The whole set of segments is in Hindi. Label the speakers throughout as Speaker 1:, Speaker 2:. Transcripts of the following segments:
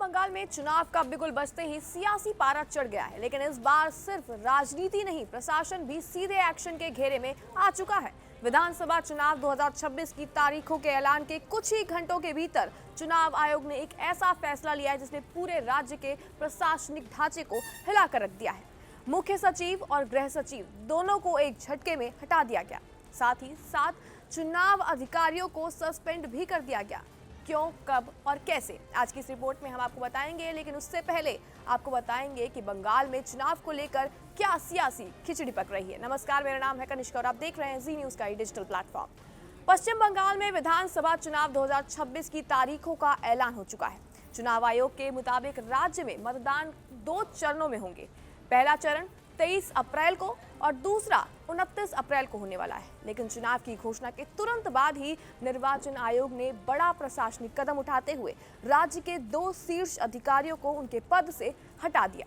Speaker 1: बंगाल में चुनाव का बिगुल बजते ही सियासी पारा चढ़ गया है, लेकिन इस बार सिर्फ राजनीति नहीं, प्रशासन भी सीधे एक्शन के घेरे में आ चुका है। विधानसभा चुनाव 2026 की तारीखों के ऐलान के कुछ ही घंटों के भीतर चुनाव आयोग ने एक ऐसा फैसला लिया है जिसने पूरे राज्य के प्रशासनिक ढांचे को हिलाकर रख दिया है। मुख्य सचिव और गृह सचिव दोनों को एक झटके में हटा दिया गया, साथ ही साथ चुनाव अधिकारियों को सस्पेंड भी कर दिया गया। क्यों, कब और कैसे, आज की इस रिपोर्ट में हम आपको बताएंगे, लेकिन उससे पहले आपको बताएंगे कि बंगाल में चुनाव को लेकर क्या सियासी खिचड़ी पक रही है। नमस्कार, मेरा नाम है कनिष्का और आप देख रहे हैं जी न्यूज का डिजिटल प्लेटफॉर्म। पश्चिम बंगाल में विधानसभा चुनाव 2026 की तारीखों का ऐलान हो चुका है। चुनाव आयोग के मुताबिक राज्य में मतदान 2 चरणों में होंगे। पहला चरण 23 अप्रैल को और दूसरा 29 अप्रैल को होने वाला है। लेकिन चुनाव की घोषणा के तुरंत बाद ही निर्वाचन आयोग ने बड़ा प्रशासनिक कदम उठाते हुए राज्य के 2 शीर्ष अधिकारियों को उनके पद से हटा दिया।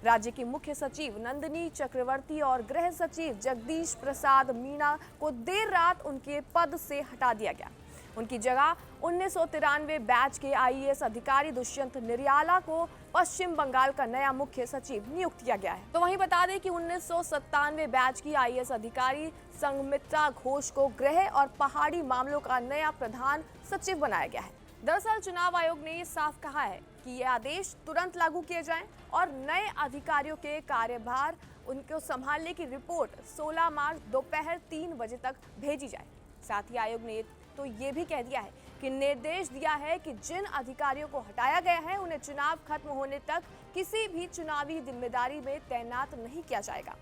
Speaker 1: राज्य की मुख्य सचिव नंदिनी चक्रवर्ती और गृह सचिव जगदीश प्रसाद मीणा को देर रात उनके पद से हटा दिया गया। उनकी जगह 1993 बैच के आईएएस अधिकारी दुष्यंत निरयाला को पश्चिम बंगाल का नया मुख्य सचिव नियुक्त किया गया है। तो वहीं बता दें कि 1997 बैच की आईएएस अधिकारी संघमित्रा घोष को गृह और पहाड़ी मामलों का नया प्रधान सचिव बनाया गया है। दरअसल चुनाव आयोग ने साफ कहा है कि ये आदेश तुरंत लागू किए जाएं और नए अधिकारियों के कार्यभार उनको संभालने की रिपोर्ट 16 मार्च दोपहर 3 बजे तक भेजी जाए। साथ ही आयोग ने तो ये भी कह दिया है कि निर्देश दिया है कि जिन अधिकारियों को हटाया गया है उन्हें चुनाव खत्म होने तक किसी भी चुनावी जिम्मेदारी में तैनात नहीं किया जाएगा।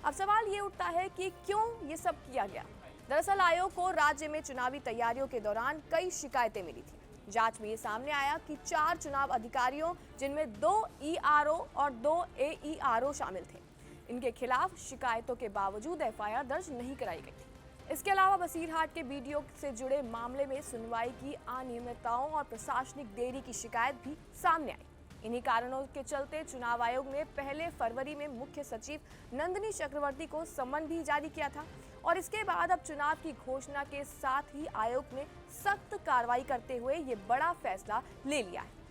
Speaker 1: अब सवाल ये उठता है कि क्यों ये सब किया गया। दरअसल आयोग को राज्य में चुनावी तैयारियों के दौरान कई शिकायतें मिली थी। जांच में ये सामने आया कि 4 चुनाव अधिकारियों, जिनमें 2 ईआरओ और 2 एईआरओ शामिल थे, इनके खिलाफ शिकायतों के बावजूद एफआईआर दर्ज नहीं कराई गई थी। इसके अलावा बसीरहाट के बीडीओ से जुड़े मामले में सुनवाई की अनियमितताओं और प्रशासनिक देरी की शिकायत भी सामने आई। इन्हीं कारणों के चलते चुनाव आयोग ने पहले फरवरी में मुख्य सचिव नंदिनी चक्रवर्ती को सम्मन भी जारी किया था और इसके बाद अब चुनाव की घोषणा के साथ ही आयोग ने सख्त कार्रवाई करते हुए ये बड़ा फैसला ले लिया है।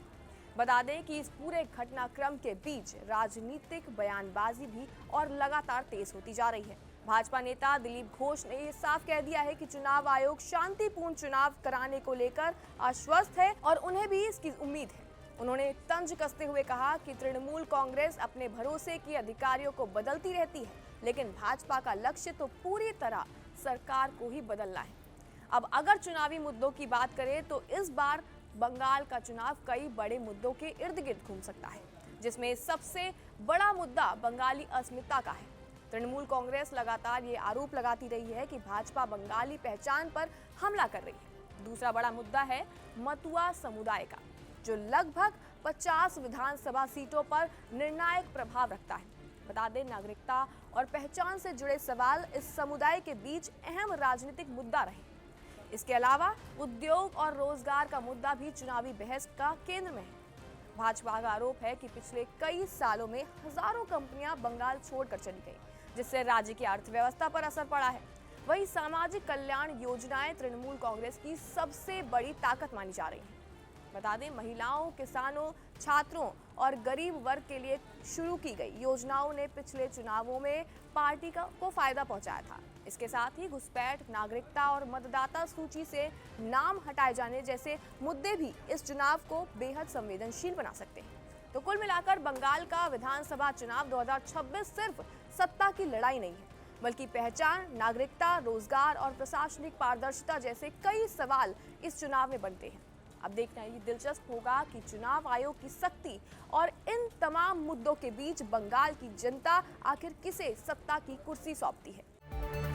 Speaker 1: बता दें कि इस पूरे घटनाक्रम के बीच राजनीतिक बयानबाजी भी और लगातार तेज होती जा रही है। भाजपा नेता दिलीप घोष ने ये साफ कह दिया है कि चुनाव आयोग शांतिपूर्ण चुनाव कराने को लेकर आश्वस्त है और उन्हें भी इसकी उम्मीद है। उन्होंने तंज कसते हुए कहा कि तृणमूल कांग्रेस अपने भरोसे के अधिकारियों को बदलती रहती है, लेकिन भाजपा का लक्ष्य तो पूरी तरह सरकार को ही बदलना है। अब अगर चुनावी मुद्दों की बात करें तो इस बार बंगाल का चुनाव कई बड़े मुद्दों के इर्द गिर्द घूम सकता है, जिसमें सबसे बड़ा मुद्दा बंगाली अस्मिता का है। तृणमूल कांग्रेस लगातार ये आरोप लगाती रही है कि भाजपा बंगाली पहचान पर हमला कर रही है। दूसरा बड़ा मुद्दा है मतुआ समुदाय का, जो लगभग 50 विधानसभा सीटों पर निर्णायक प्रभाव रखता है। बता दें, नागरिकता और पहचान से जुड़े सवाल इस समुदाय के बीच अहम राजनीतिक मुद्दा रहे। इसके अलावा उद्योग और रोजगार का मुद्दा भी चुनावी बहस का केंद्र में है। भाजपा का आरोप है कि पिछले कई सालों में हजारों कंपनियां बंगाल छोड़कर चली गई, जिससे राज्य की अर्थव्यवस्था पर असर पड़ा है। वहीं सामाजिक कल्याण योजनाएं तृणमूल कांग्रेस की सबसे बड़ी ताकत मानी जा रही हैं। बता दें, महिलाओं, किसानों, छात्रों और गरीब वर्ग के लिए शुरू की गई योजनाओं ने पिछले चुनावों में पार्टी को फायदा पहुंचाया था। इसके साथ ही घुसपैठ, नागरिकता और मतदाता सूची से नाम हटाए जाने जैसे मुद्दे भी इस चुनाव को बेहद संवेदनशील बना सकते हैं। तो कुल मिलाकर बंगाल का विधानसभा चुनाव 2026 सिर्फ सत्ता की लड़ाई नहीं है, बल्कि पहचान, नागरिकता, रोजगार और प्रशासनिक पारदर्शिता जैसे कई सवाल इस चुनाव में बनते हैं। अब देखना ये दिलचस्प होगा कि चुनाव आयोग की सख्ती और इन तमाम मुद्दों के बीच बंगाल की जनता आखिर किसे सत्ता की कुर्सी सौंपती है।